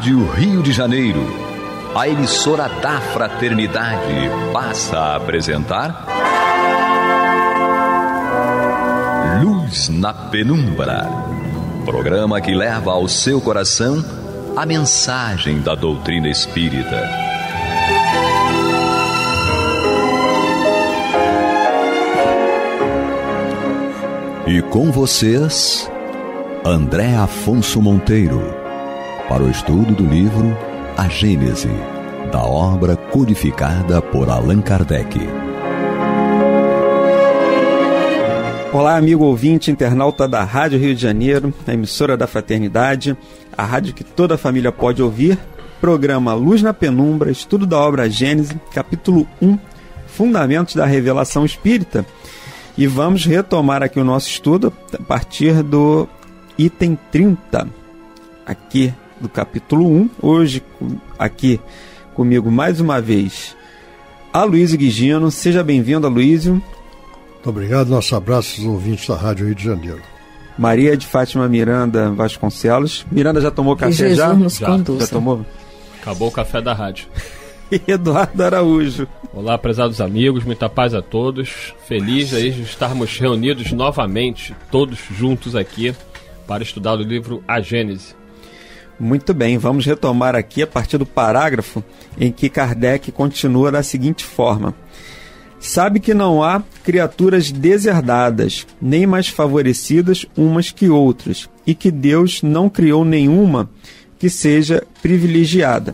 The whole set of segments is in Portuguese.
Rádio Rio de Janeiro, a emissora da Fraternidade, passa a apresentar Luz na Penumbra, programa que leva ao seu coração a mensagem da doutrina espírita. E com vocês, André Afonso Monteiro, para o estudo do livro A Gênese, da obra codificada por Allan Kardec. Olá, amigo ouvinte, internauta da Rádio Rio de Janeiro, a emissora da Fraternidade, a rádio que toda a família pode ouvir, programa Luz na Penumbra, estudo da obra A Gênese, capítulo 1, Fundamentos da Revelação Espírita. E vamos retomar aqui o nosso estudo a partir do item 30, aqui do capítulo 1. Hoje, aqui comigo mais uma vez, Aloysio Guigino. Seja bem-vindo, Aloysio. Muito obrigado, nosso abraço aos ouvintes da Rádio Rio de Janeiro. Maria de Fátima Miranda Vasconcelos. Miranda, já tomou café? Jesus já? Nos conduza. Já tomou? Acabou o café da rádio. E Eduardo Araújo. Olá, prezados amigos, muita paz a todos. Feliz aí de estarmos reunidos novamente, todos juntos aqui, para estudar o livro A Gênese. Muito bem, vamos retomar aqui a partir do parágrafo em que Kardec continua da seguinte forma: sabe que não há criaturas deserdadas, nem mais favorecidas umas que outras, e que Deus não criou nenhuma que seja privilegiada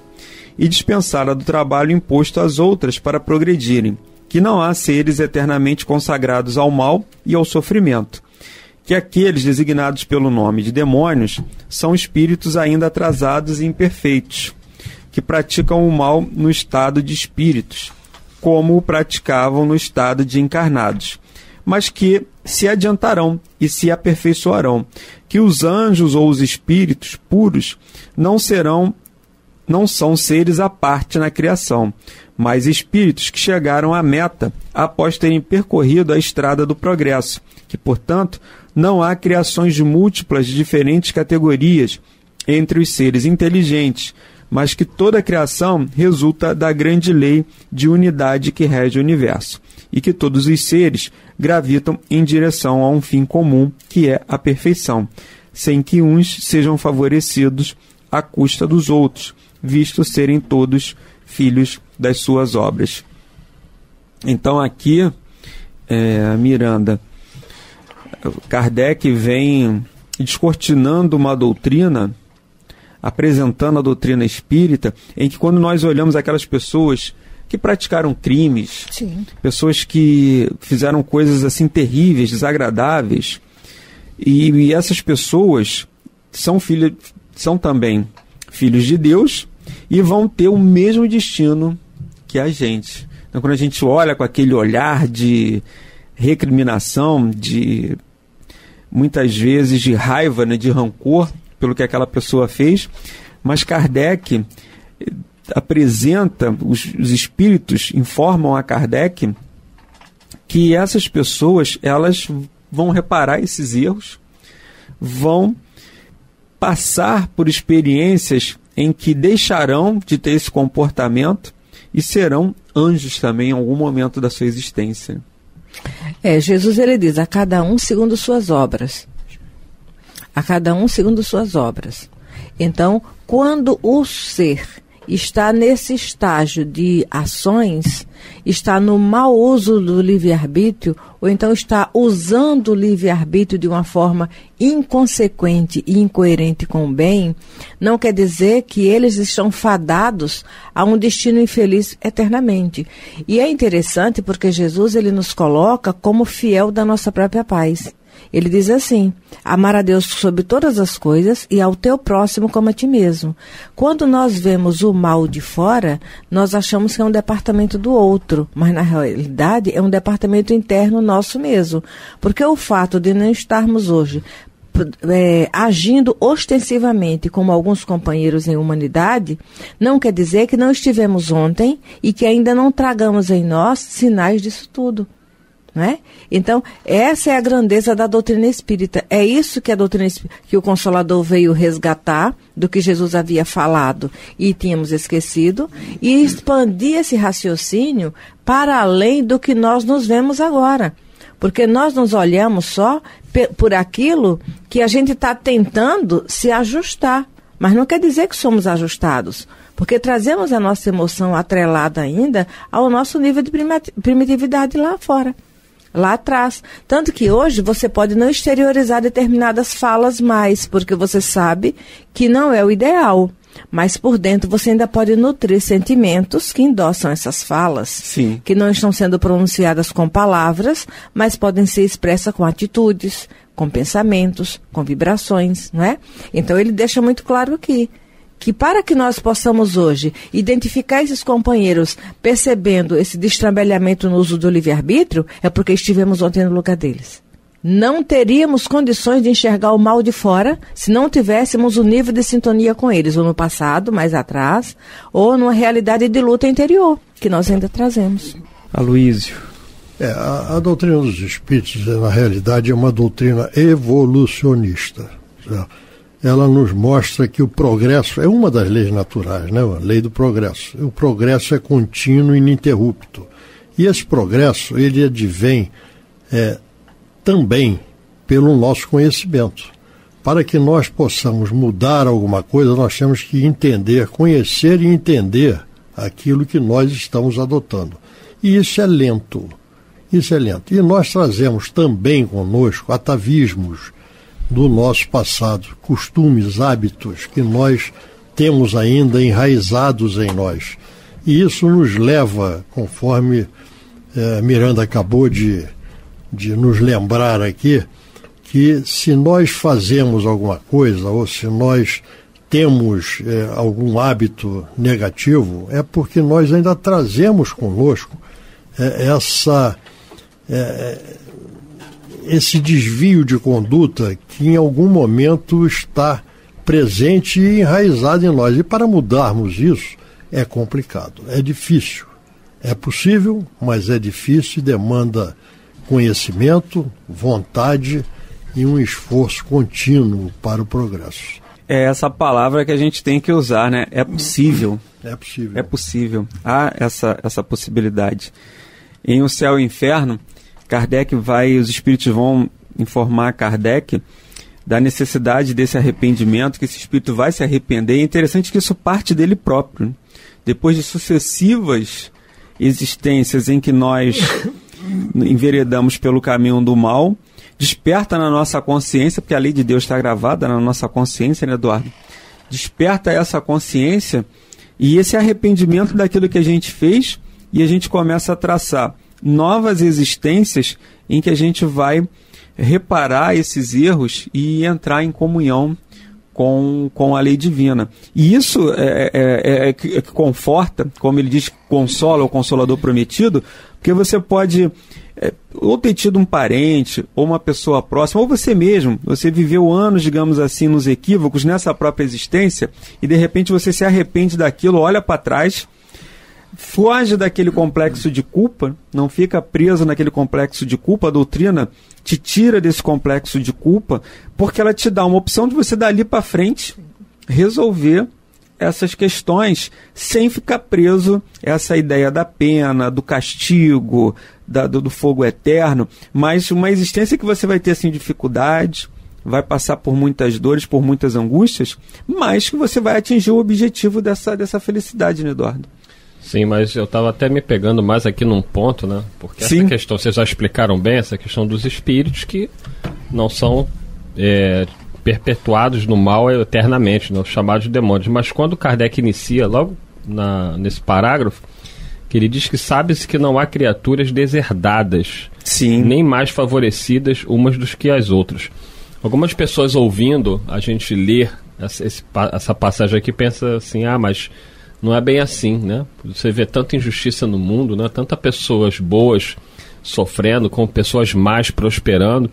e dispensada do trabalho imposto às outras para progredirem, que não há seres eternamente consagrados ao mal e ao sofrimento, que aqueles designados pelo nome de demônios são espíritos ainda atrasados e imperfeitos, que praticam o mal no estado de espíritos, como o praticavam no estado de encarnados, mas que se adiantarão e se aperfeiçoarão, que os anjos ou os espíritos puros não são seres à parte na criação, mas espíritos que chegaram à meta após terem percorrido a estrada do progresso, que, portanto, não há criações múltiplas de diferentes categorias entre os seres inteligentes, mas que toda a criação resulta da grande lei de unidade que rege o universo, e que todos os seres gravitam em direção a um fim comum, que é a perfeição, sem que uns sejam favorecidos à custa dos outros, visto serem todos filhos das suas obras. Então aqui, Miranda, Kardec vem descortinando uma doutrina, apresentando a doutrina espírita, em que quando nós olhamos aquelas pessoas que praticaram crimes, sim, pessoas que fizeram coisas assim terríveis, desagradáveis, e essas pessoas são também filhos de Deus e vão ter o mesmo destino que a gente. Então, quando a gente olha com aquele olhar de recriminação, de muitas vezes de raiva, né, de rancor pelo que aquela pessoa fez, mas Kardec apresenta, os espíritos informam a Kardec que essas pessoas, elas vão reparar esses erros, vão passar por experiências em que deixarão de ter esse comportamento e serão anjos também em algum momento da sua existência. Jesus, ele diz, a cada um segundo suas obras. A cada um segundo suas obras. Então, quando o ser está nesse estágio de ações, está no mau uso do livre-arbítrio, ou então está usando o livre-arbítrio de uma forma inconsequente e incoerente com o bem, não quer dizer que eles estão fadados a um destino infeliz eternamente. E é interessante porque Jesus, ele nos coloca como fiel da nossa própria paz. Ele diz assim: amar a Deus sobre todas as coisas e ao teu próximo como a ti mesmo. Quando nós vemos o mal de fora, nós achamos que é um departamento do outro, mas na realidade é um departamento interno nosso mesmo. Porque o fato de não estarmos hoje agindo ostensivamente como alguns companheiros em humanidade, não quer dizer que não estivemos ontem e que ainda não tragamos em nós sinais disso tudo. Não é? Então, essa é a grandeza da doutrina espírita. É isso que a doutrina que o Consolador veio resgatar do que Jesus havia falado e tínhamos esquecido, e expandir esse raciocínio para além do que nós nos vemos agora. Porque nós nos olhamos só por aquilo que a gente está tentando se ajustar. Mas não quer dizer que somos ajustados, porque trazemos a nossa emoção atrelada ainda ao nosso nível de primitividade lá fora, lá atrás. Tanto que hoje você pode não exteriorizar determinadas falas mais, porque você sabe que não é o ideal. Mas por dentro você ainda pode nutrir sentimentos que endossam essas falas. Sim. Que não estão sendo pronunciadas com palavras, mas podem ser expressas com atitudes, com pensamentos, com vibrações, não é? Então ele deixa muito claro aqui, que para que nós possamos hoje identificar esses companheiros percebendo esse destrambelhamento no uso do livre-arbítrio, é porque estivemos ontem no lugar deles. Não teríamos condições de enxergar o mal de fora se não tivéssemos o nível de sintonia com eles, ou no passado, mais atrás, ou numa realidade de luta interior, que nós ainda trazemos. Aloísio. A doutrina dos espíritos, na realidade, é uma doutrina evolucionista. Ela nos mostra que o progresso é uma das leis naturais, né? A lei do progresso. O progresso é contínuo e ininterrupto. E esse progresso, ele advém também pelo nosso conhecimento. Para que nós possamos mudar alguma coisa, nós temos que entender, conhecer e entender aquilo que nós estamos adotando. E isso é lento. Isso é lento. E nós trazemos também conosco atavismos do nosso passado, costumes, hábitos que nós temos ainda enraizados em nós. E isso nos leva, conforme Miranda acabou de nos lembrar aqui, que se nós fazemos alguma coisa ou se nós temos algum hábito negativo, é porque nós ainda trazemos conosco esse desvio de conduta que em algum momento está presente e enraizado em nós. E para mudarmos isso é complicado, é difícil. É possível, mas é difícil e demanda conhecimento, vontade e um esforço contínuo para o progresso. É essa palavra que a gente tem que usar, né? É possível. É possível. É possível. Há essa possibilidade. Em O Céu e o Inferno, os espíritos vão informar Kardec da necessidade desse arrependimento, que esse espírito vai se arrepender. É interessante que isso parte dele próprio, né? Depois de sucessivas existências em que nós enveredamos pelo caminho do mal, desperta na nossa consciência, porque a lei de Deus está gravada na nossa consciência, né, Eduardo? Desperta essa consciência e esse arrependimento daquilo que a gente fez, e a gente começa a traçar novas existências em que a gente vai reparar esses erros e entrar em comunhão com a lei divina. E isso que conforta, como ele diz, consola o Consolador prometido, porque você pode ou ter tido um parente, ou uma pessoa próxima, ou você mesmo, você viveu anos, digamos assim, nos equívocos, nessa própria existência, e de repente você se arrepende daquilo, olha para trás, foge daquele complexo de culpa, não fica preso naquele complexo de culpa. A doutrina te tira desse complexo de culpa, porque ela te dá uma opção de você dali para frente resolver essas questões sem ficar preso a essa ideia da pena, do castigo, do fogo eterno, mas uma existência que você vai ter assim, dificuldade, vai passar por muitas dores, por muitas angústias, mas que você vai atingir o objetivo dessa felicidade, né, Eduardo? Sim, mas eu estava até me pegando mais aqui num ponto, né? Porque essa questão, vocês já explicaram bem, essa questão dos espíritos que não são perpetuados no mal eternamente, né? Os chamados demônios. Mas quando Kardec inicia, logo nesse parágrafo, que ele diz que sabe-se que não há criaturas deserdadas, sim, nem mais favorecidas umas do que as outras. Algumas pessoas ouvindo a gente ler essa passagem aqui pensam assim, mas não é bem assim, né? Você vê tanta injustiça no mundo, né? Tantas pessoas boas sofrendo, com pessoas más prosperando.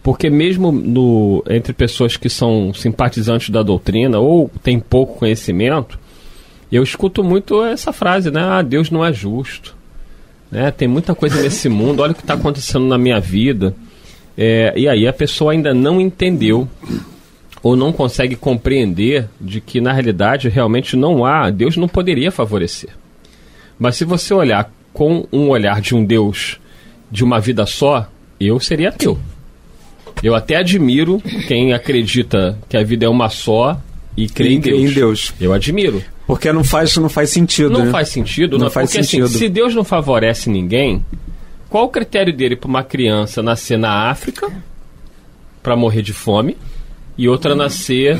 Porque mesmo entre pessoas que são simpatizantes da doutrina ou têm pouco conhecimento, eu escuto muito essa frase, né? Deus não é justo. né? Tem muita coisa nesse mundo, olha o que está acontecendo na minha vida. E aí a pessoa ainda não entendeu ou não consegue compreender de que na realidade realmente Deus não poderia favorecer. Mas se você olhar com um olhar de um Deus de uma vida só, eu seria ateu. Eu até admiro quem acredita que a vida é uma só e crê em Deus. Eu admiro. Porque não faz sentido. Não né? faz sentido. Não faz porque sentido. Assim, se Deus não favorece ninguém, qual o critério dele para uma criança nascer na África para morrer de fome e outra nascer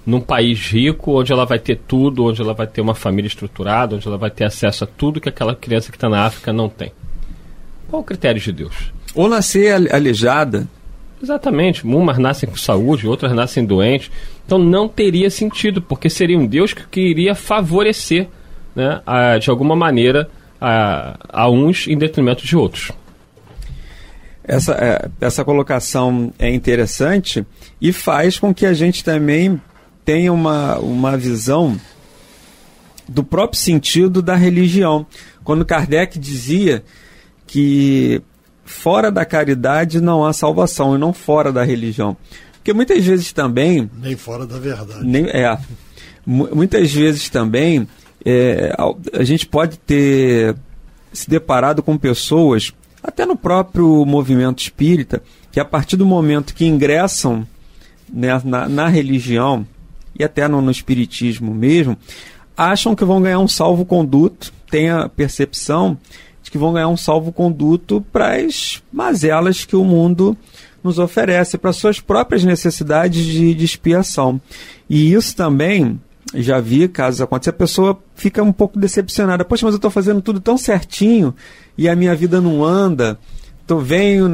num país rico, onde ela vai ter tudo, onde ela vai ter uma família estruturada, onde ela vai ter acesso a tudo que aquela criança que está na África não tem? Qual o critério de Deus? Ou nascer aleijada. Exatamente. Umas nascem com saúde, outras nascem doentes. Então não teria sentido, porque seria um Deus que iria favorecer, né, de alguma maneira a uns em detrimento de outros. Essa colocação é interessante e faz com que a gente também tenha uma visão do próprio sentido da religião. Quando Kardec dizia que fora da caridade não há salvação, e não fora da religião. Porque muitas vezes também... Nem fora da verdade. Muitas vezes também a gente pode ter se deparado com pessoas, até no próprio movimento espírita, que a partir do momento que ingressam, né, na religião, e até no espiritismo mesmo, acham que vão ganhar um salvo-conduto, têm a percepção de que vão ganhar um salvo-conduto para as mazelas que o mundo nos oferece, para suas próprias necessidades de expiação. E isso também, já vi casos acontecer, a pessoa fica um pouco decepcionada. Poxa, mas eu estou fazendo tudo tão certinho e a minha vida não anda. Então venho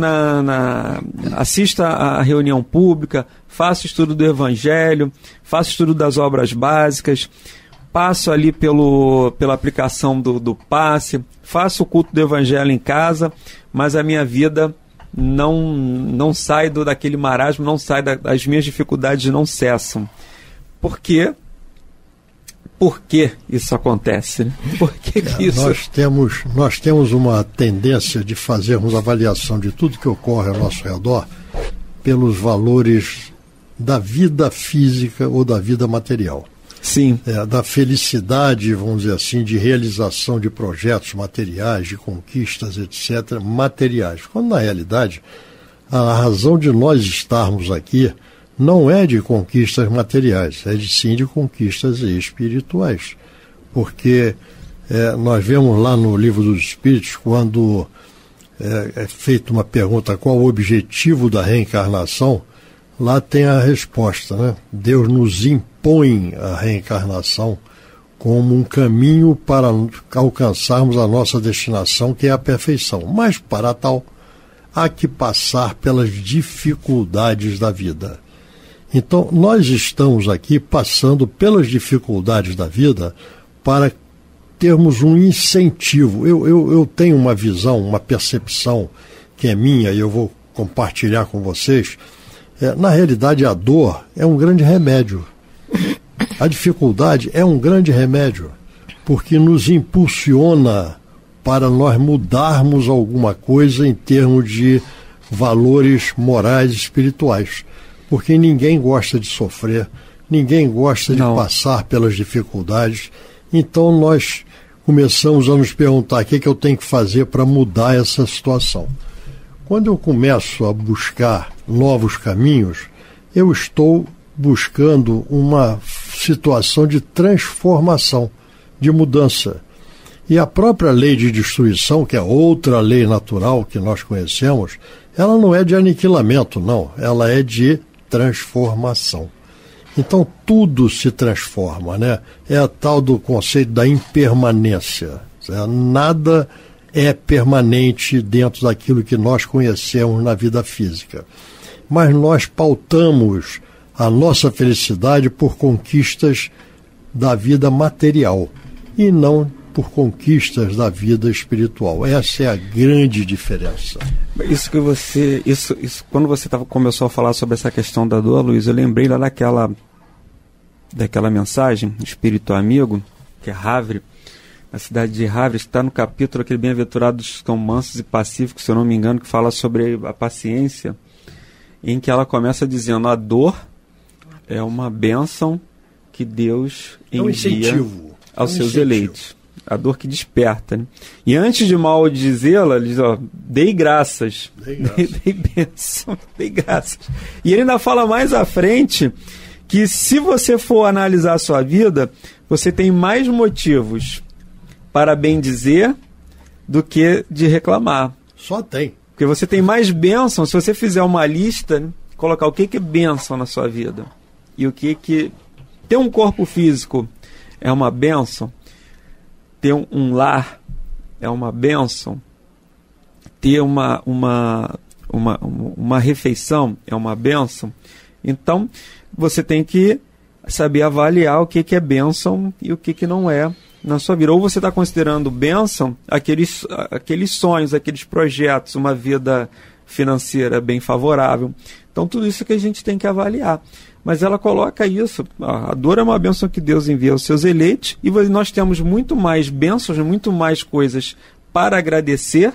assisto a reunião pública, faço estudo do Evangelho, faço estudo das obras básicas, passo ali pela aplicação do passe, faço o culto do Evangelho em casa, mas a minha vida não sai daquele marasmo, não sai as minhas dificuldades não cessam. Por quê? Por que isso acontece? Por que isso? Nós temos uma tendência de fazermos avaliação de tudo que ocorre ao nosso redor pelos valores da vida física ou da vida material. Sim. Da felicidade, vamos dizer assim, de realização de projetos materiais, de conquistas, etc., materiais. Quando, na realidade, a razão de nós estarmos aqui não é de conquistas materiais, sim de conquistas espirituais. Porque nós vemos lá no Livro dos Espíritos, quando é feita uma pergunta, qual o objetivo da reencarnação, lá tem a resposta, né? Deus nos impõe a reencarnação como um caminho para alcançarmos a nossa destinação, que é a perfeição. Mas, para tal, há que passar pelas dificuldades da vida. Então, nós estamos aqui passando pelas dificuldades da vida para termos um incentivo. Eu tenho uma visão, uma percepção que é minha e eu vou compartilhar com vocês. Na realidade, a dor é um grande remédio. A dificuldade é um grande remédio, porque nos impulsiona para nós mudarmos alguma coisa em termos de valores morais e espirituais. Porque ninguém gosta de sofrer, ninguém gosta de passar pelas dificuldades. Então nós começamos a nos perguntar o que eu tenho que fazer para mudar essa situação. Quando eu começo a buscar novos caminhos, eu estou buscando uma situação de transformação, de mudança. E a própria lei de destruição, que é outra lei natural que nós conhecemos, ela não é de aniquilamento, não. Ela é de transformação. Então tudo se transforma, né? É a tal do conceito da impermanência. Nada é permanente dentro daquilo que nós conhecemos na vida física. Mas nós pautamos a nossa felicidade por conquistas da vida material e não por conquistas da vida espiritual. Essa é a grande diferença. Isso que você... Isso quando você começou a falar sobre essa questão da dor, Luiz, eu lembrei lá daquela mensagem, Espírito Amigo, que é Havre, na cidade de Harvard, está no capítulo aquele Bem-aventurados que são mansos e pacíficos, se eu não me engano, que fala sobre a paciência, em que ela começa dizendo: a dor é uma bênção que Deus envia aos seus eleitos. A dor que desperta, né? E antes de maldizê-la, ele diz: ó, dei graças. Dei bênção, dei graças. E ele ainda fala mais à frente que se você for analisar a sua vida, você tem mais motivos para bendizer do que de reclamar. Só tem. Porque você tem mais bênção, se você fizer uma lista, né, colocar o que é bênção na sua vida. E o que ter um corpo físico é uma bênção. Ter um lar é uma bênção. Ter uma refeição é uma bênção. Então, você tem que saber avaliar o que é bênção e o que não é na sua vida. Ou você está considerando bênção aqueles sonhos, aqueles projetos, uma vida financeira bem favorável. Então, tudo isso que a gente tem que avaliar. Mas ela coloca isso: a dor é uma bênção que Deus envia aos seus eleitos, e nós temos muito mais bênçãos, muito mais coisas para agradecer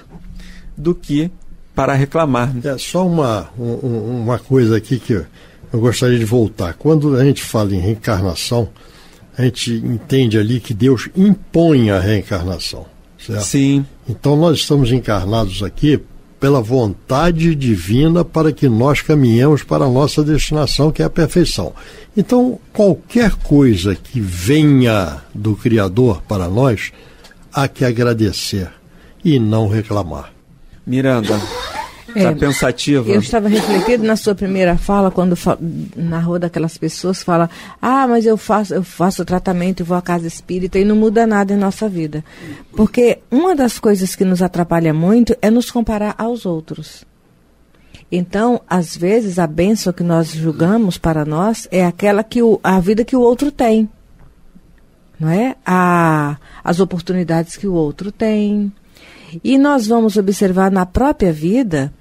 do que para reclamar. É só uma coisa aqui que eu gostaria de voltar. Quando a gente fala em reencarnação, a gente entende ali que Deus impõe a reencarnação, certo? Sim. Então nós estamos encarnados aqui pela vontade divina para que nós caminhemos para a nossa destinação, que é a perfeição. Então, qualquer coisa que venha do Criador para nós, há que agradecer e não reclamar. Miranda, está pensativa? Eu estava refletindo na sua primeira fala, quando narrou daquelas pessoas que falam: ah, mas eu faço tratamento e vou à casa espírita e não muda nada em nossa vida. Porque uma das coisas que nos atrapalha muito é nos comparar aos outros. Então, às vezes, a bênção que nós julgamos para nós é aquela a vida que o outro tem. Não é? As oportunidades que o outro tem. E nós vamos observar na própria vida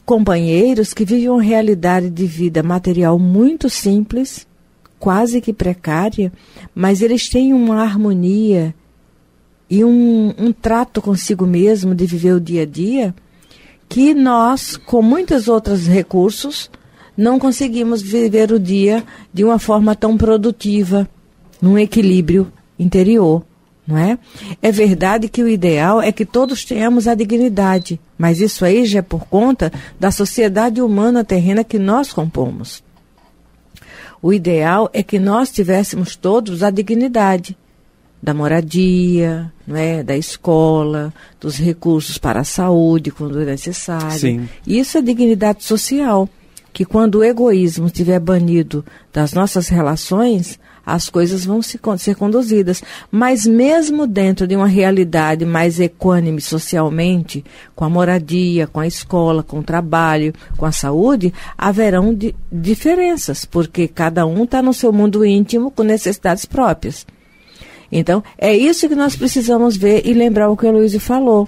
companheiros que vivem uma realidade de vida material muito simples, quase que precária, mas eles têm uma harmonia e um trato consigo mesmo de viver o dia a dia, que nós, com muitos outros recursos, não conseguimos viver o dia de uma forma tão produtiva, num equilíbrio interior. Não é? É verdade que o ideal é que todos tenhamos a dignidade, mas isso aí já é por conta da sociedade humana terrena que nós compomos. O ideal é que nós tivéssemos todos a dignidade da moradia, não é? Da escola, dos recursos para a saúde, quando é necessário. Sim. Isso é dignidade social, que quando o egoísmo estiver banido das nossas relações, as coisas vão ser conduzidas. Mas mesmo dentro de uma realidade mais equânime socialmente, com a moradia, com a escola, com o trabalho, com a saúde, haverão diferenças, porque cada um está no seu mundo íntimo com necessidades próprias. Então, é isso que nós precisamos ver e lembrar o que o Luiz falou.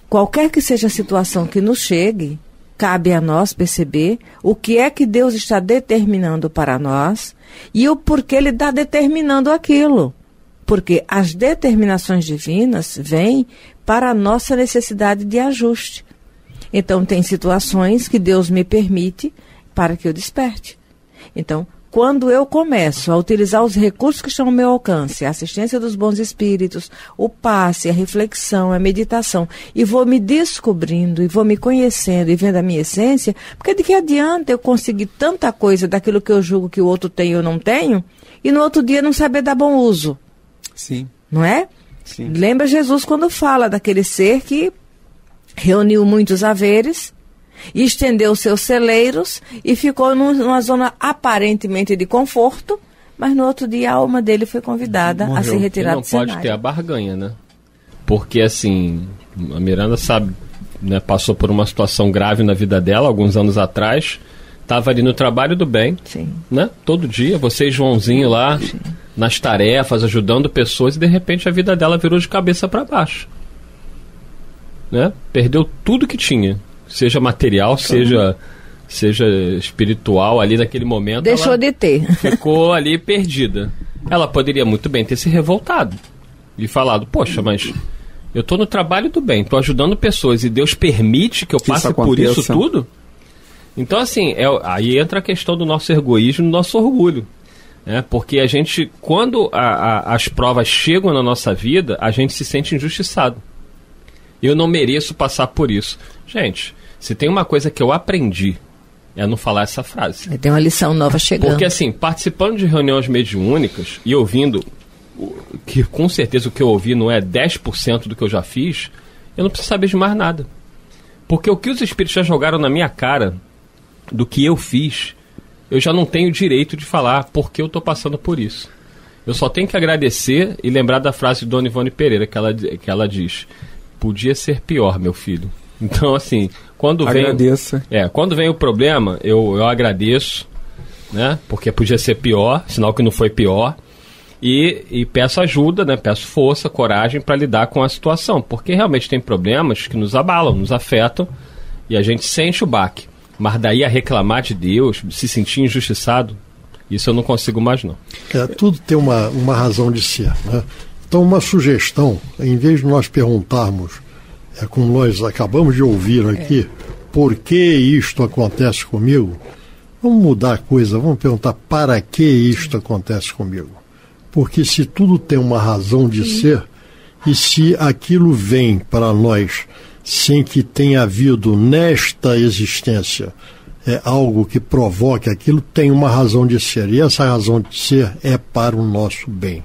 Qualquer que seja a situação que nos chegue, cabe a nós perceber o que é que Deus está determinando para nós e o porquê Ele está determinando aquilo. Porque as determinações divinas vêm para a nossa necessidade de ajuste. Então, tem situações que Deus me permite para que eu desperte. Então, quando eu começo a utilizar os recursos que estão ao meu alcance, a assistência dos bons espíritos, o passe, a reflexão, a meditação, e vou me descobrindo, e vou me conhecendo, e vendo a minha essência, porque de que adianta eu conseguir tanta coisa daquilo que eu julgo que o outro tem e eu não tenho, e no outro dia não saber dar bom uso? Sim. Não é? Sim. Lembra Jesus quando fala daquele ser que reuniu muitos haveres, e estendeu seus celeiros e ficou numa zona aparentemente de conforto, mas no outro dia a alma dele foi convidada a se retirar do cenário. Não pode ter a barganha, né? Porque assim, a Miranda sabe, né, passou por uma situação grave na vida dela alguns anos atrás, estava ali no trabalho do bem, sim, né? Todo dia, você e Joãozinho lá, sim, nas tarefas, ajudando pessoas, e de repente a vida dela virou de cabeça para baixo, né? Perdeu tudo que tinha. Seja material, seja espiritual, ali naquele momento. Deixou de ter. Ficou ali perdida. Ela poderia muito bem ter se revoltado. e falado, poxa, mas eu tô no trabalho do bem, tô ajudando pessoas e Deus permite que eu passe por isso tudo? Então, assim, aí entra a questão do nosso egoísmo e do nosso orgulho. Né? Porque a gente, quando as provas chegam na nossa vida, a gente se sente injustiçado. Eu não mereço passar por isso. Gente, se tem uma coisa que eu aprendi, é não falar essa frase. Tem uma lição nova chegando. Porque, assim, participando de reuniões mediúnicas e ouvindo, que com certeza o que eu ouvi não é 10% do que eu já fiz, eu não preciso saber de mais nada. Porque o que os espíritos já jogaram na minha cara do que eu fiz, eu já não tenho direito de falar porque eu estou passando por isso. Eu só tenho que agradecer e lembrar da frase de Dona Ivone Pereira, que ela diz: podia ser pior, meu filho. Então, assim, quando vem o problema, eu agradeço, né? Porque podia ser pior, sinal que não foi pior. E peço ajuda, né? Peço força, coragem para lidar com a situação. Porque realmente tem problemas que nos abalam, nos afetam e a gente sente o baque. Mas daí a reclamar de Deus, se sentir injustiçado, isso eu não consigo mais, não. Tudo tem uma razão de ser, né? Então, uma sugestão, em vez de nós perguntarmos, como nós acabamos de ouvir aqui, por que isto acontece comigo? Vamos mudar a coisa, vamos perguntar para que isto acontece comigo? Porque se tudo tem uma razão de ser, e se aquilo vem para nós sem que tenha havido nesta existência algo que provoque aquilo, tem uma razão de ser. E essa razão de ser é para o nosso bem.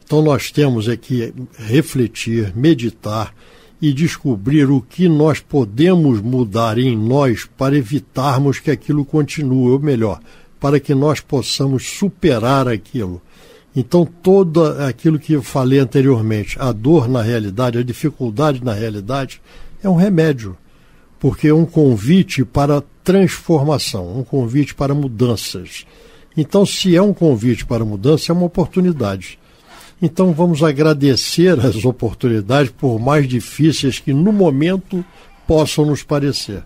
Então nós temos que refletir, meditar e descobrir o que nós podemos mudar em nós para evitarmos que aquilo continue, ou melhor, para que nós possamos superar aquilo. Então, todo aquilo que eu falei anteriormente, a dor na realidade, a dificuldade na realidade, é um remédio, porque é um convite para transformação, um convite para mudanças. Então, se é um convite para mudança, é uma oportunidade. Então, vamos agradecer as oportunidades, por mais difíceis que no momento possam nos parecer.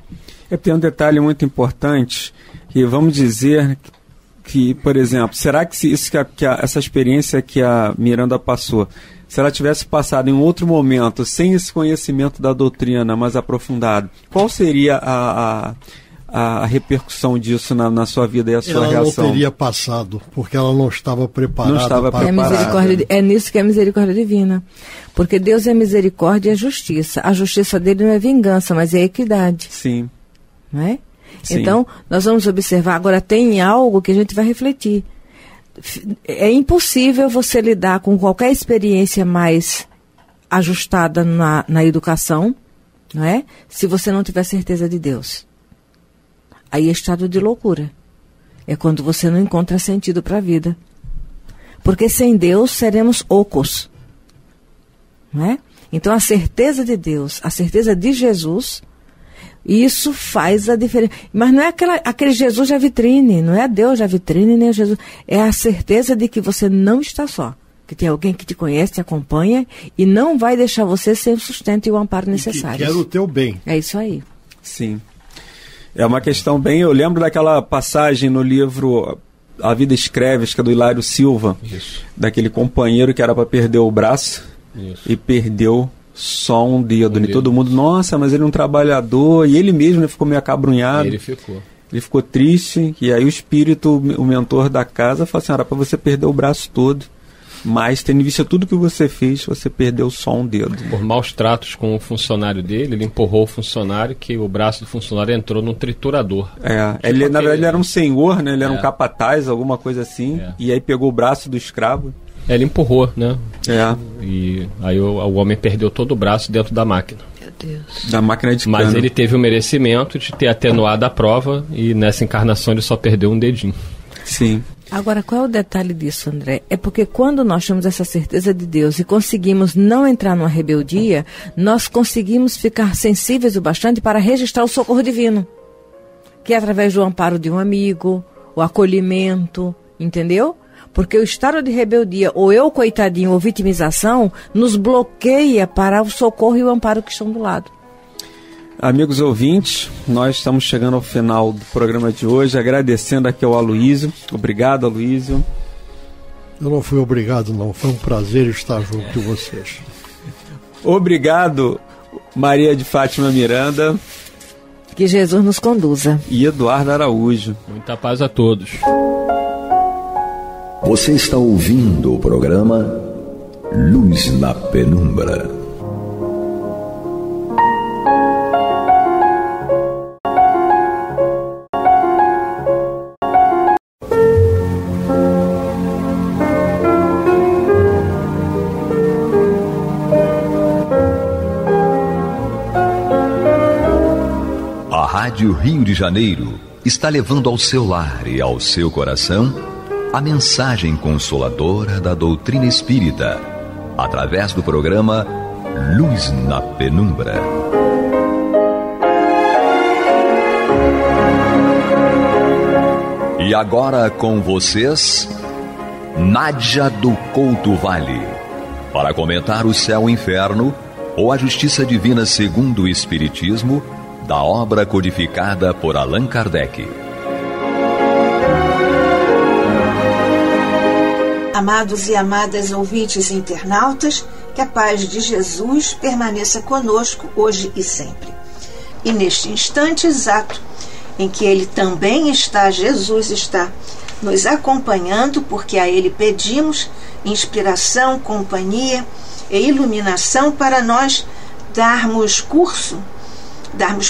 Tem um detalhe muito importante, que vamos dizer que, por exemplo, será que essa experiência que a Miranda passou, se ela tivesse passado em outro momento, sem esse conhecimento da doutrina mais aprofundado, qual seria a repercussão disso na sua vida e a sua reação? Ela não teria passado, porque ela não estava preparada. É nisso que é a misericórdia divina. Porque Deus é misericórdia e é justiça. A justiça dele não é vingança, mas é equidade. Sim. Não é? Sim. Então, nós vamos observar. Agora, tem algo que a gente vai refletir. É impossível você lidar com qualquer experiência mais ajustada na educação, não é? Se você não tiver certeza de Deus. Aí é estado de loucura. É quando você não encontra sentido para a vida. Porque sem Deus seremos ocos. Não é? Então a certeza de Deus, a certeza de Jesus, isso faz a diferença. Mas não é aquele Jesus da vitrine, não é Deus da vitrine, nem Jesus. É a certeza de que você não está só. Que tem alguém que te conhece, te acompanha e não vai deixar você sem o sustento e o amparo necessários. Que quer o teu bem. É isso aí. Sim. É uma questão bem... Eu lembro daquela passagem no livro A Vida Escreve, que é do Hilário Silva. Isso. Daquele companheiro que era para perder o braço. Isso. E perdeu só um dedo. E todo mundo, nossa, mas ele é um trabalhador. E ele mesmo ficou meio acabrunhado. Ele ficou triste. E aí o espírito, o mentor da casa, falou assim, era para você perder o braço todo. Mas, tendo visto tudo que você fez, você perdeu só um dedo. Por maus tratos com o funcionário dele, ele empurrou o funcionário, que o braço do funcionário entrou num triturador. Ele, na verdade, ele era um senhor, né? Ele era um capataz, alguma coisa assim. E aí pegou o braço do escravo. Ele empurrou, né? E aí o homem perdeu todo o braço dentro da máquina. Meu Deus. Da máquina de cano. Mas ele teve o merecimento de ter atenuado a prova e nessa encarnação ele só perdeu um dedinho. Sim. Agora, qual é o detalhe disso, André? É porque quando nós temos essa certeza de Deus e conseguimos não entrar numa rebeldia, nós conseguimos ficar sensíveis o bastante para registrar o socorro divino. Que é através do amparo de um amigo, o acolhimento, entendeu? Porque o estado de rebeldia, ou eu, coitadinho, ou vitimização, nos bloqueia para o socorro e o amparo que estão do lado. Amigos ouvintes, nós estamos chegando ao final do programa de hoje, agradecendo aqui ao Aloísio. Obrigado, Aloísio. Eu não fui obrigado, não. Foi um prazer estar junto de vocês. Obrigado, Maria de Fátima Miranda. Que Jesus nos conduza. E Eduardo Araújo. Muita paz a todos. Você está ouvindo o programa Luz na Penumbra. A Rádio Rio de Janeiro está levando ao seu lar e ao seu coração a mensagem consoladora da doutrina espírita, através do programa Luz na Penumbra. E agora com vocês, Nádia do Couto Vale, para comentar o céu e o inferno, ou a justiça divina segundo o Espiritismo, da obra codificada por Allan Kardec. Amados e amadas ouvintes e internautas, que a paz de Jesus permaneça conosco hoje e sempre. E neste instante exato em que Ele também está, Jesus está nos acompanhando, porque a Ele pedimos inspiração, companhia e iluminação para nós darmos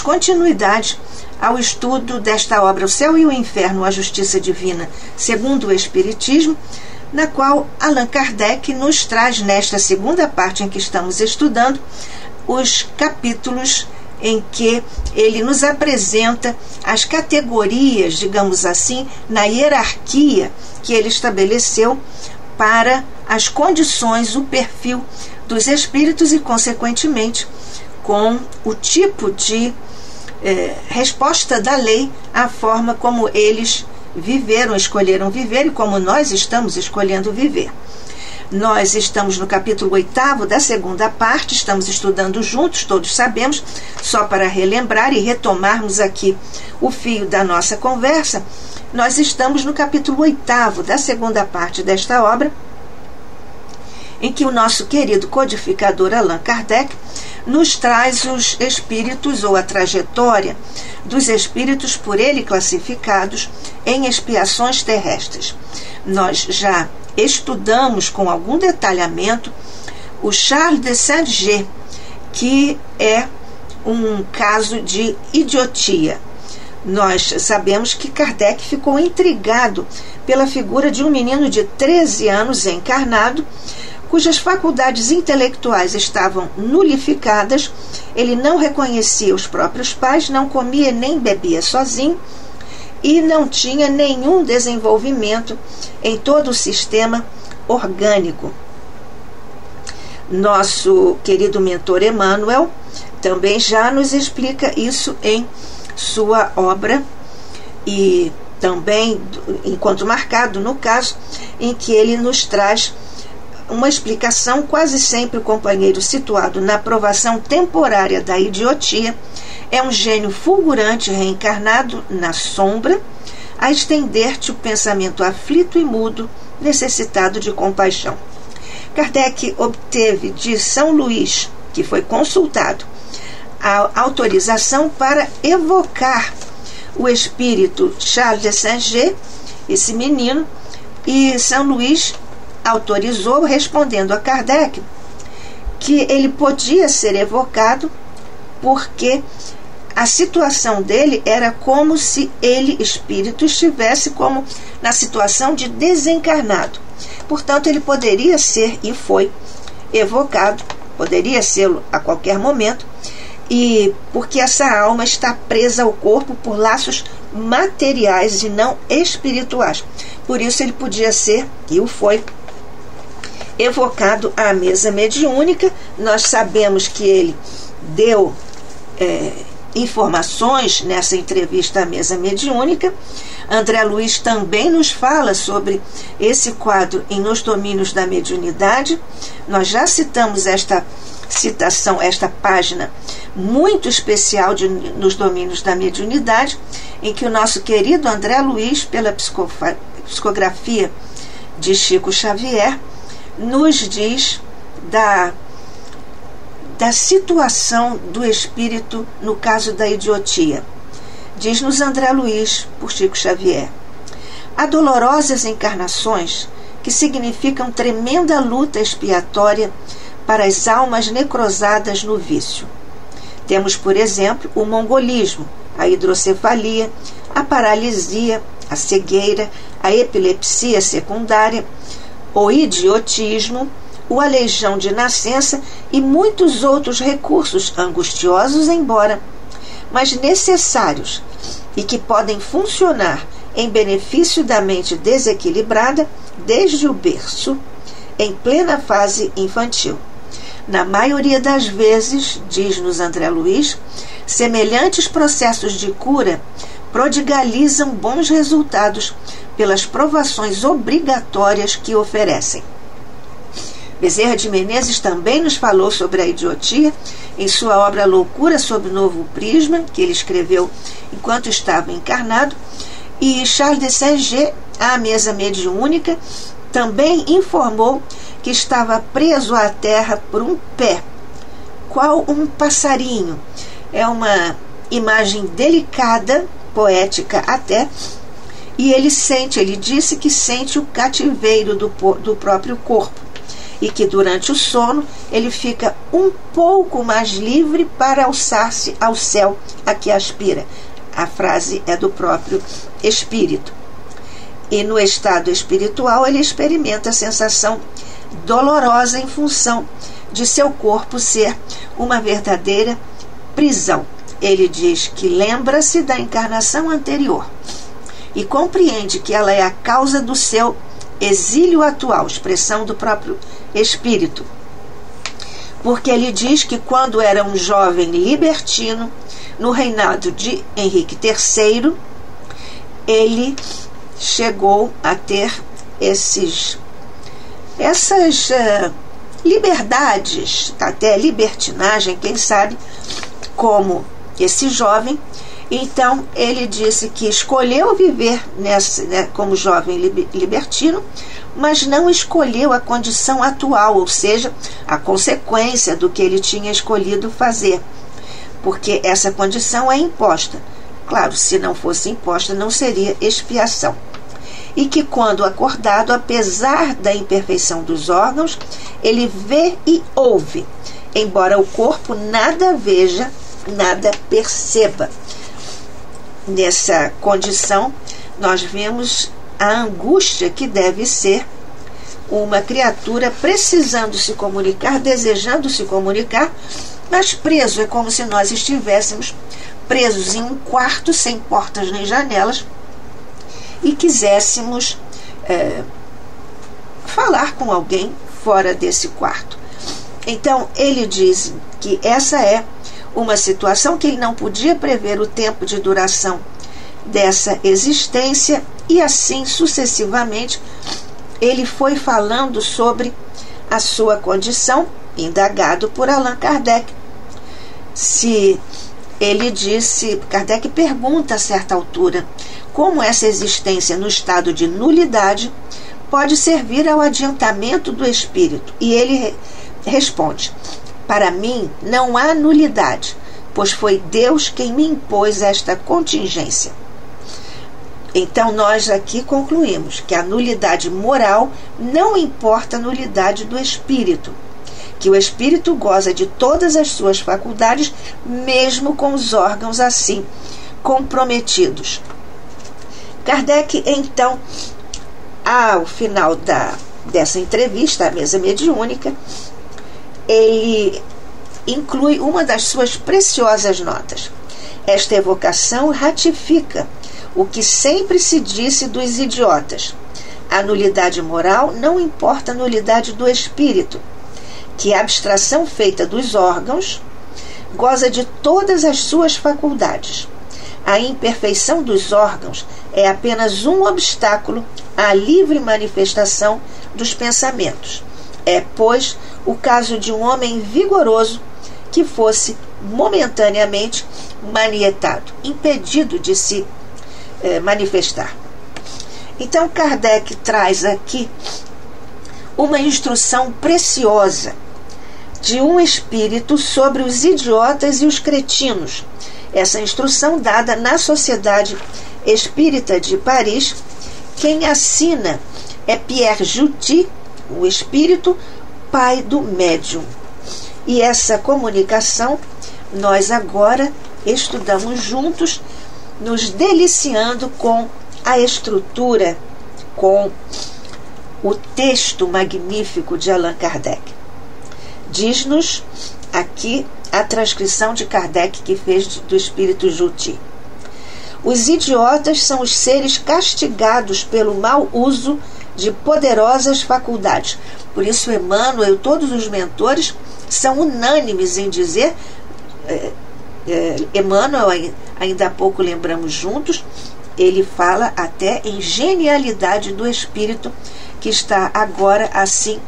continuidade ao estudo desta obra, O Céu e o Inferno, a Justiça Divina, segundo o Espiritismo, na qual Allan Kardec nos traz, nesta segunda parte em que estamos estudando, os capítulos em que ele nos apresenta as categorias, digamos assim, na hierarquia que ele estabeleceu para as condições, o perfil dos espíritos e, consequentemente, com o tipo de resposta da lei à forma como eles viveram, escolheram viver e como nós estamos escolhendo viver. Nós estamos no capítulo 8º da segunda parte, estamos estudando juntos, todos sabemos, só para relembrar e retomarmos aqui o fio da nossa conversa, nós estamos no capítulo 8º da segunda parte desta obra, em que o nosso querido codificador Allan Kardec nos traz os espíritos, ou a trajetória dos espíritos por ele classificados em expiações terrestres. Nós já estudamos com algum detalhamento o Charles de Saint-Gé, que é um caso de idiotia. Nós sabemos que Kardec ficou intrigado pela figura de um menino de 13 anos encarnado, cujas faculdades intelectuais estavam nulificadas, ele não reconhecia os próprios pais, não comia nem bebia sozinho e não tinha nenhum desenvolvimento em todo o sistema orgânico. Nosso querido mentor Emmanuel também já nos explica isso em sua obra, e também encontro marcado no caso em que ele nos traz uma explicação. Quase sempre o companheiro situado na provação temporária da idiotia é um gênio fulgurante reencarnado na sombra, a estender-te o pensamento aflito e mudo, necessitado de compaixão. Kardec obteve de São Luís, que foi consultado, a autorização para evocar o espírito Charles de Saint-Gé, esse menino, e São Luís autorizou, respondendo a Kardec que ele podia ser evocado porque a situação dele era como se ele, espírito, estivesse como na situação de desencarnado. Portanto, ele poderia ser e foi evocado, poderia sê-lo a qualquer momento, e porque essa alma está presa ao corpo por laços materiais e não espirituais. Por isso ele podia ser, e o foi, evocado à mesa mediúnica. Nós sabemos que ele deu informações nessa entrevista à mesa mediúnica. André Luiz também nos fala sobre esse quadro em Nos Domínios da Mediunidade. Nós já citamos esta citação, esta página muito especial Nos Domínios da Mediunidade, em que o nosso querido André Luiz, pela psicografia de Chico Xavier, nos diz da situação do espírito no caso da idiotia. Diz-nos André Luiz, por Chico Xavier: há dolorosas encarnações que significam tremenda luta expiatória para as almas necrosadas no vício. Temos, por exemplo, o mongolismo, a hidrocefalia, a paralisia, a cegueira, a epilepsia secundária, o idiotismo, o aleijão de nascença e muitos outros recursos angustiosos, mas necessários, e que podem funcionar em benefício da mente desequilibrada desde o berço, em plena fase infantil. Na maioria das vezes, diz-nos André Luiz, semelhantes processos de cura prodigalizam bons resultados pelas provações obrigatórias que oferecem. Bezerra de Menezes também nos falou sobre a idiotia em sua obra Loucura sob Novo Prisma, que ele escreveu enquanto estava encarnado, e Charles de Saint-Get, à mesa mediúnica, também informou que estava preso à terra por um pé, qual um passarinho. É uma imagem delicada, poética até, e ele disse que sente o cativeiro do próprio corpo, e que durante o sono ele fica um pouco mais livre para alçar-se ao céu a que aspira. A frase é do próprio espírito. E no estado espiritual ele experimenta a sensação dolorosa em função de seu corpo ser uma verdadeira prisão. Ele diz que lembra-se da encarnação anterior e compreende que ela é a causa do seu exílio atual, expressão do próprio espírito. Porque ele diz que quando era um jovem libertino, no reinado de Henrique III, ele chegou a ter essas liberdades, até libertinagem, quem sabe, como esse jovem. Então ele disse que escolheu viver como jovem libertino, mas não escolheu a condição atual, ou seja, a consequência do que ele tinha escolhido fazer, porque essa condição é imposta. Claro, se não fosse imposta, não seria expiação. E que quando acordado, apesar da imperfeição dos órgãos, ele vê e ouve, embora o corpo nada veja, nada perceba. Nessa condição, nós vemos a angústia que deve ser uma criatura precisando se comunicar, desejando se comunicar, mas preso. É como se nós estivéssemos presos em um quarto sem portas nem janelas e quiséssemos falar com alguém fora desse quarto. Então ele diz que essa é uma situação que ele não podia prever o tempo de duração dessa existência, e assim sucessivamente ele foi falando sobre a sua condição, indagado por Allan Kardec. Kardec pergunta a certa altura como essa existência no estado de nulidade pode servir ao adiantamento do espírito, e ele responde: para mim não há nulidade, pois foi Deus quem me impôs esta contingência. Então nós aqui concluímos que a nulidade moral não importa a nulidade do espírito, que o espírito goza de todas as suas faculdades, mesmo com os órgãos assim comprometidos. Kardec, então, ao final dessa entrevista à mesa mediúnica, ele inclui uma das suas preciosas notas. Esta evocação ratifica o que sempre se disse dos idiotas: a nulidade moral não importa a nulidade do espírito, que a abstração feita dos órgãos goza de todas as suas faculdades. A imperfeição dos órgãos é apenas um obstáculo à livre manifestação dos pensamentos. É, pois, o caso de um homem vigoroso que fosse momentaneamente manietado, impedido de se manifestar. Então, Kardec traz aqui uma instrução preciosa de um espírito sobre os idiotas e os cretinos. Essa instrução dada na Sociedade Espírita de Paris. Quem assina é Pierre Juty, o espírito pai do médium. E essa comunicação nós agora estudamos juntos, nos deliciando com a estrutura, com o texto magnífico de Allan Kardec. Diz-nos aqui a transcrição de Kardec que fez do espírito Juty. Os idiotas são os seres castigados pelo mau uso de poderosas faculdades. Por isso Emmanuel e todos os mentores são unânimes em dizer, Emmanuel, ainda há pouco lembramos juntos, ele fala até em genialidade do espírito que está agora assim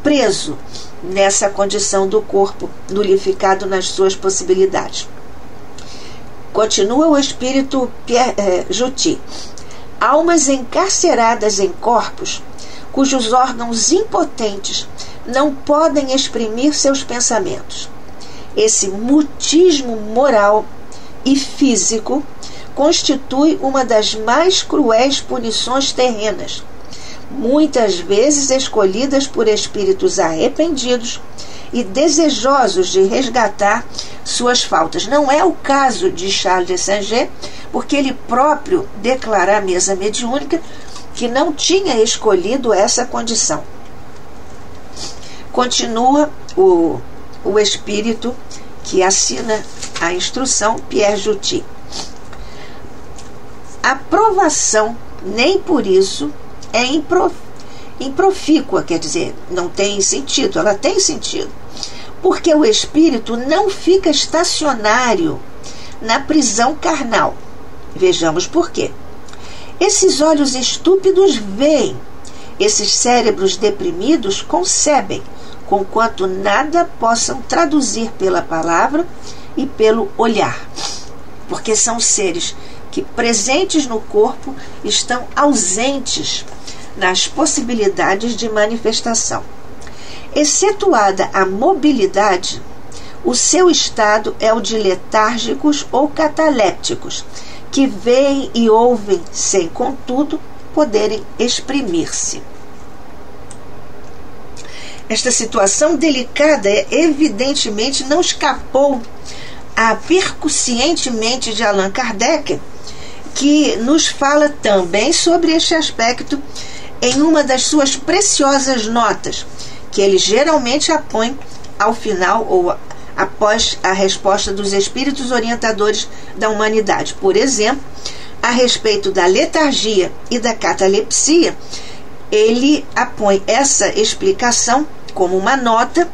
preso nessa condição do corpo, nulificado nas suas possibilidades. Continua o espírito Juty. Almas encarceradas em corpos cujos órgãos impotentes não podem exprimir seus pensamentos. Esse mutismo moral e físico constitui uma das mais cruéis punições terrenas, muitas vezes escolhidas por espíritos arrependidos e desejosos de resgatar suas faltas. Não é o caso de Charles de Saint-Get, porque ele próprio declara à mesa mediúnica que não tinha escolhido essa condição. Continua o espírito que assina a instrução, Pierre Juty. A provação, nem por isso, é improfícua, quer dizer, não tem sentido. Ela tem sentido, porque o espírito não fica estacionário na prisão carnal. Vejamos por quê. Esses olhos estúpidos veem, esses cérebros deprimidos concebem, conquanto nada possam traduzir pela palavra e pelo olhar, porque são seres que, presentes no corpo, estão ausentes nas possibilidades de manifestação. Excetuada a mobilidade, o seu estado é o de letárgicos ou catalépticos, que veem e ouvem sem, contudo, poderem exprimir-se. Esta situação delicada evidentemente não escapou à percussientemente de Allan Kardec, que nos fala também sobre este aspecto em uma das suas preciosas notas, que ele geralmente apõe ao final ou após a resposta dos espíritos orientadores da humanidade. Por exemplo, a respeito da letargia e da catalepsia, ele apõe essa explicação como uma nota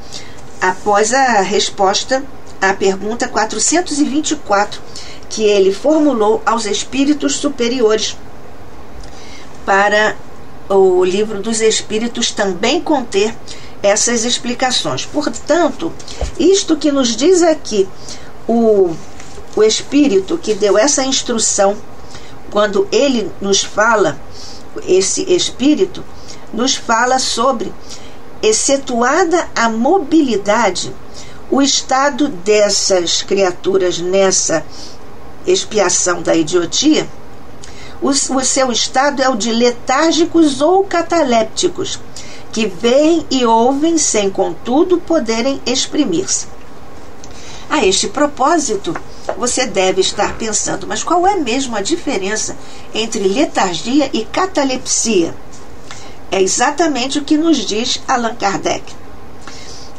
após a resposta à pergunta 424 que ele formulou aos espíritos superiores, para o livro dos Espíritos também conter essas explicações. Portanto, isto que nos diz aqui o espírito que deu essa instrução, quando ele nos fala, esse espírito nos fala sobre, excetuada a mobilidade, o estado dessas criaturas nessa expiação da idiotia, o seu estado é o de letárgicos ou catalépticos, que veem e ouvem sem, contudo, poderem exprimir-se. A este propósito, você deve estar pensando, mas qual é mesmo a diferença entre letargia e catalepsia? É exatamente o que nos diz Allan Kardec.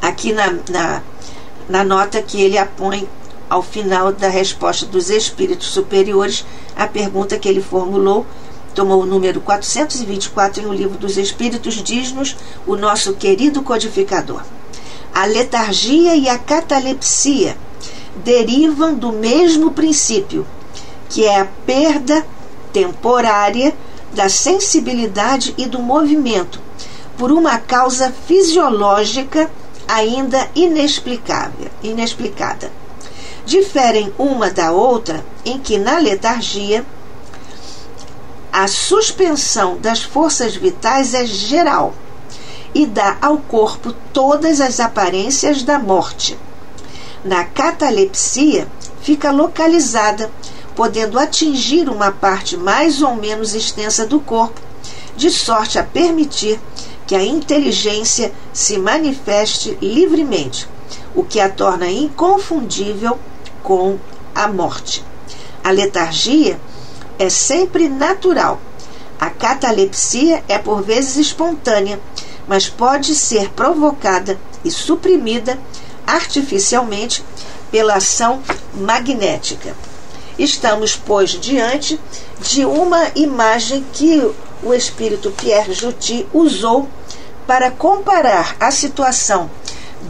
Aqui na nota que ele apõe ao final da resposta dos espíritos superiores, a pergunta que ele formulou, tomou o número 424 em O Livro dos Espíritos, diz-nos o nosso querido codificador. A letargia e a catalepsia derivam do mesmo princípio, que é a perda temporária da sensibilidade e do movimento, por uma causa fisiológica ainda inexplicada. Diferem uma da outra em que na letargia A suspensão das forças vitais é geral e dá ao corpo todas as aparências da morte. Na catalepsia, fica localizada, podendo atingir uma parte mais ou menos extensa do corpo, de sorte a permitir que a inteligência se manifeste livremente, o que a torna inconfundível com a morte. A letargia é sempre natural. A catalepsia é por vezes espontânea, mas pode ser provocada e suprimida artificialmente pela ação magnética. Estamos, pois, diante de uma imagem que o espírito Pierre Juty usou para comparar a situação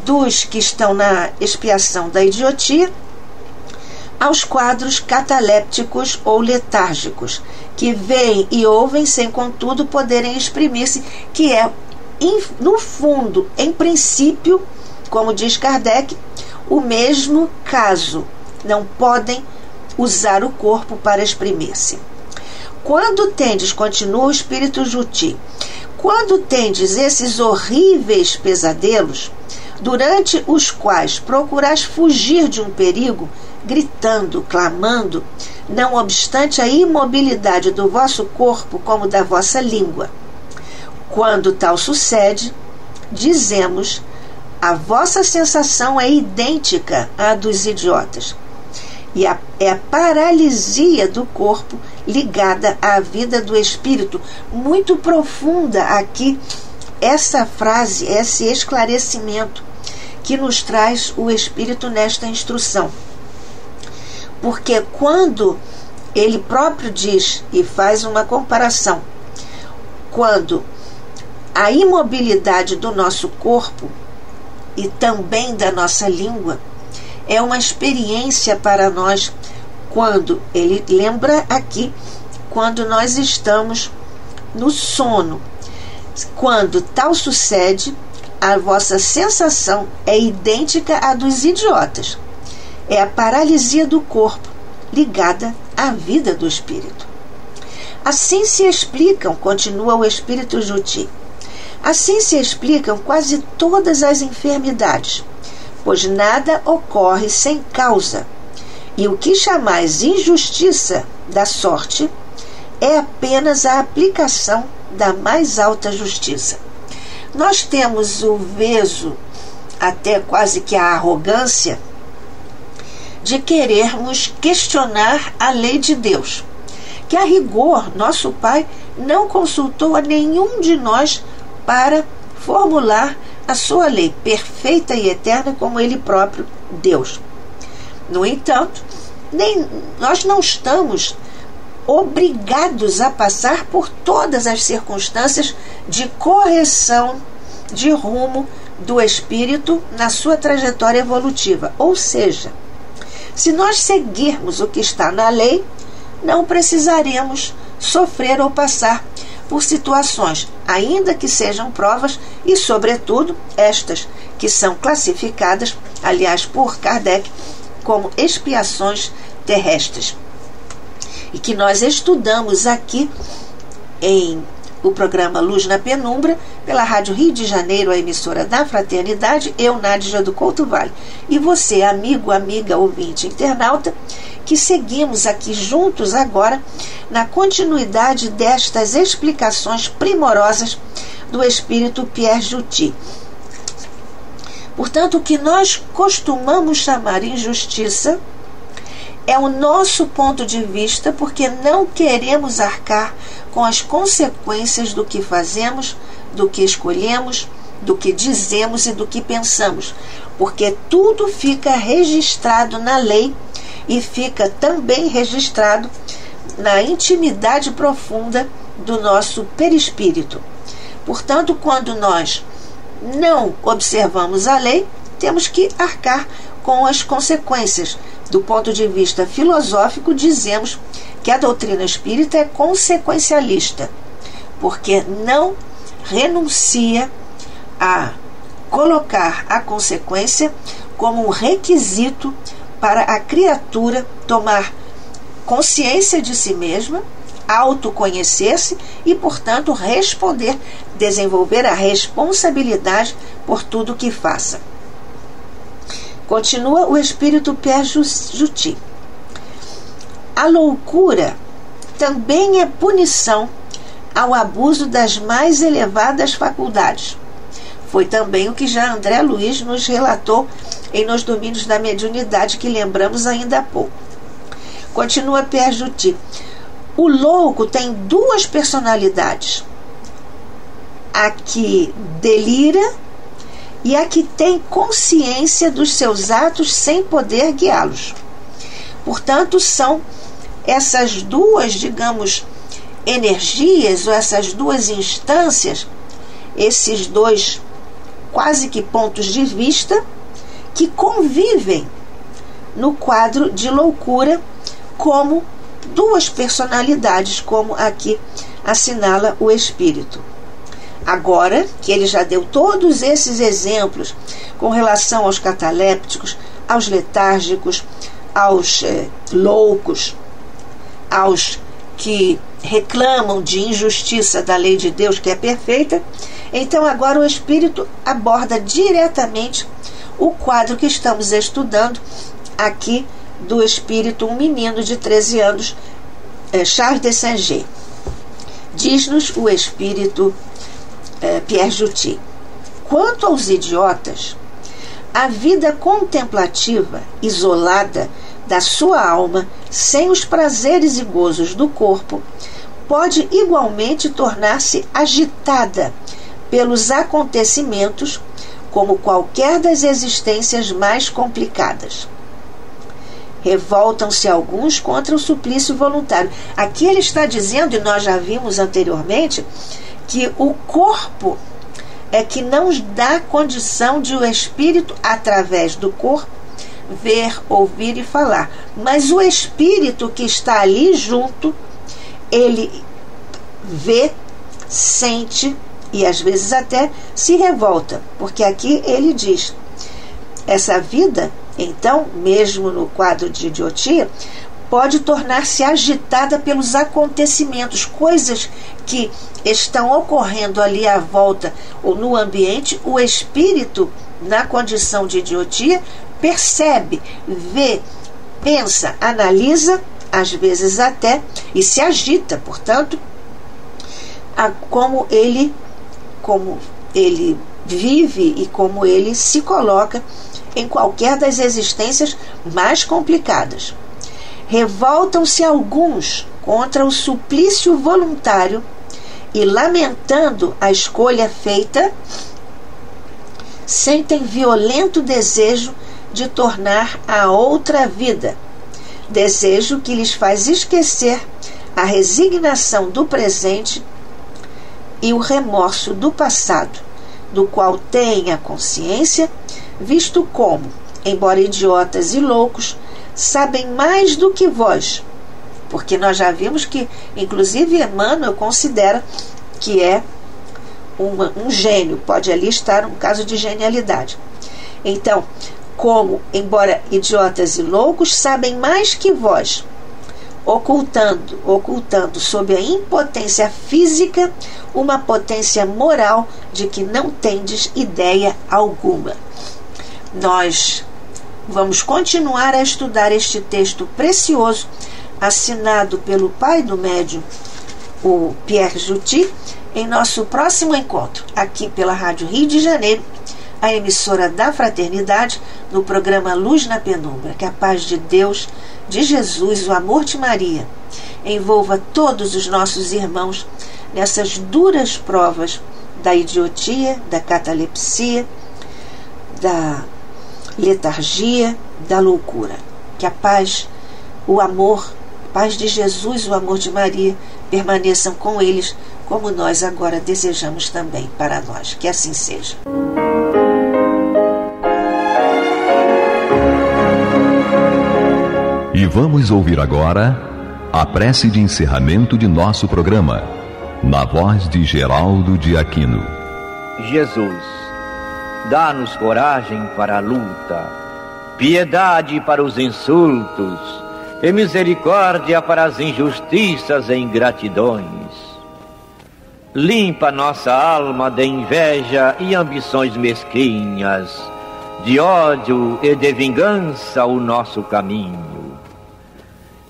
dos que estão na expiação da idiotia aos quadros catalépticos ou letárgicos, que veem e ouvem sem, contudo, poderem exprimir-se, que é, no fundo, em princípio, como diz Kardec, o mesmo caso. Não podem usar o corpo para exprimir-se. Quando tendes, continua o espírito Juty, quando tendes esses horríveis pesadelos, durante os quais procurais fugir de um perigo, gritando, clamando, não obstante a imobilidade do vosso corpo como da vossa língua. Quando tal sucede, dizemos, a vossa sensação é idêntica à dos idiotas. E é a paralisia do corpo ligada à vida do espírito. Muito profunda aqui essa frase, esse esclarecimento que nos traz o espírito nesta instrução. Porque quando ele próprio diz e faz uma comparação, quando a imobilidade do nosso corpo e também da nossa língua é uma experiência para nós, quando ele lembra aqui, quando nós estamos no sono. Quando tal sucede, a vossa sensação é idêntica à dos idiotas. É a paralisia do corpo ligada à vida do espírito. Assim se explicam, continua o espírito Juty, assim se explicam quase todas as enfermidades, pois nada ocorre sem causa, e o que chamais injustiça da sorte é apenas a aplicação da mais alta justiça. Nós temos o veso, até quase que a arrogância, de querermos questionar a lei de Deus, que a rigor nosso Pai não consultou a nenhum de nós para formular a sua lei perfeita e eterna como Ele próprio, Deus. No entanto, nós não estamos obrigados a passar por todas as circunstâncias de correção de rumo do espírito na sua trajetória evolutiva. Ou seja, se nós seguirmos o que está na lei, não precisaremos sofrer ou passar por situações, ainda que sejam provas, e sobretudo estas que são classificadas, aliás, por Kardec, como expiações terrestres, e que nós estudamos aqui em o programa Luz na Penumbra, pela Rádio Rio de Janeiro, a emissora da Fraternidade, eu, Nádia do Couto Vale, e você, amigo, amiga, ouvinte, internauta, que seguimos aqui juntos agora na continuidade destas explicações primorosas do espírito Pierre Juty. Portanto, o que nós costumamos chamar injustiça é o nosso ponto de vista, porque não queremos arcar com as consequências do que fazemos, do que escolhemos, do que dizemos e do que pensamos, porque tudo fica registrado na lei e fica também registrado na intimidade profunda do nosso perispírito. Portanto, quando nós não observamos a lei, temos que arcar com as consequências. Do ponto de vista filosófico, dizemos que a doutrina espírita é consequencialista, porque não renuncia a colocar a consequência como um requisito para a criatura tomar consciência de si mesma, autoconhecer-se e, portanto, desenvolver a responsabilidade por tudo que faça. Continua o espírito Pierre Juty. A loucura também é punição ao abuso das mais elevadas faculdades. Foi também o que já André Luiz nos relatou nos domínios da mediunidade, que lembramos ainda há pouco. Continua Pierre Juty. O louco tem duas personalidades: a que delira e a que tem consciência dos seus atos sem poder guiá-los. Portanto, são essas duas, digamos, energias, ou essas duas instâncias, esses dois quase que pontos de vista, que convivem no quadro de loucura como duas personalidades, como aqui assinala o espírito. Agora que ele já deu todos esses exemplos com relação aos catalépticos, aos letárgicos, aos loucos, aos que reclamam de injustiça da lei de Deus, que é perfeita, então agora o espírito aborda diretamente o quadro que estamos estudando aqui do espírito, um menino de 13 anos, Charles de Saint-Get. Diz-nos o espírito Pierre Juty: quanto aos idiotas, a vida contemplativa, isolada da sua alma, sem os prazeres e gozos do corpo, pode igualmente tornar-se agitada pelos acontecimentos, como qualquer das existências mais complicadas. Revoltam-se alguns contra o suplício voluntário. Aqui ele está dizendo, e nós já vimos anteriormente, que o corpo é que não dá condição de o espírito, através do corpo, ver, ouvir e falar. Mas o espírito que está ali junto, ele vê, sente e às vezes até se revolta. Porque aqui ele diz, essa vida, então, mesmo no quadro de idiotia, pode tornar-se agitada pelos acontecimentos, coisas que estão ocorrendo ali à volta ou no ambiente. O espírito, na condição de idiotia, percebe, vê, pensa, analisa, às vezes até, e se agita. Portanto, como ele vive e como ele se coloca em qualquer das existências mais complicadas. Revoltam-se alguns contra o suplício voluntário e, lamentando a escolha feita, sentem violento desejo de tornar a outra vida, desejo que lhes faz esquecer a resignação do presente e o remorso do passado, do qual têm a consciência, visto como, embora idiotas e loucos, sabem mais do que vós, porque nós já vimos que, inclusive, Emmanuel considera que é um gênio, pode ali estar um caso de genialidade. Então, como, embora idiotas e loucos, sabem mais que vós, ocultando sob a impotência física uma potência moral de que não tendes ideia alguma. Nós vamos continuar a estudar este texto precioso, assinado pelo pai do médium, o Pierre Juty, em nosso próximo encontro, aqui pela Rádio Rio de Janeiro, a emissora da Fraternidade, no programa Luz na Penumbra. Que a paz de Deus, de Jesus, o amor de Maria, envolva todos os nossos irmãos nessas duras provas da idiotia, da catalepsia, da letargia, da loucura. Que a paz, o amor, a paz de Jesus, o amor de Maria, permaneçam com eles, como nós agora desejamos também para nós. Que assim seja. E vamos ouvir agora a prece de encerramento de nosso programa, na voz de Geraldo de Aquino. Jesus, dá-nos coragem para a luta, piedade para os insultos, e misericórdia para as injustiças e ingratidões. Limpa nossa alma de inveja e ambições mesquinhas, de ódio e de vingança o nosso caminho.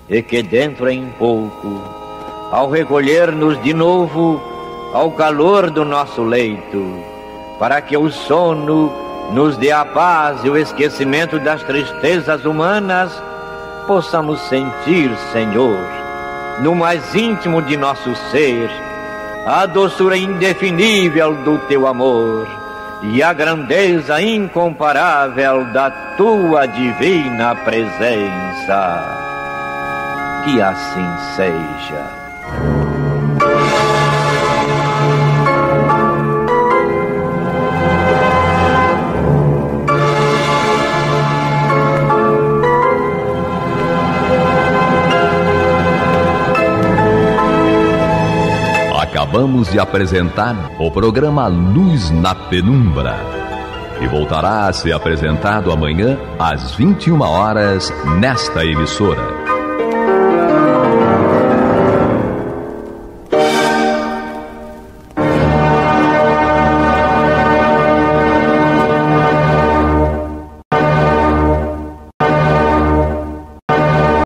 E que dentro em pouco, ao recolher-nos de novo ao calor do nosso leito, para que o sono nos dê a paz e o esquecimento das tristezas humanas, possamos sentir, Senhor, no mais íntimo de nosso ser, a doçura indefinível do Teu amor e a grandeza incomparável da Tua divina presença. Que assim seja. Acabamos de apresentar o programa Luz na Penumbra, que voltará a ser apresentado amanhã às 21 horas nesta emissora.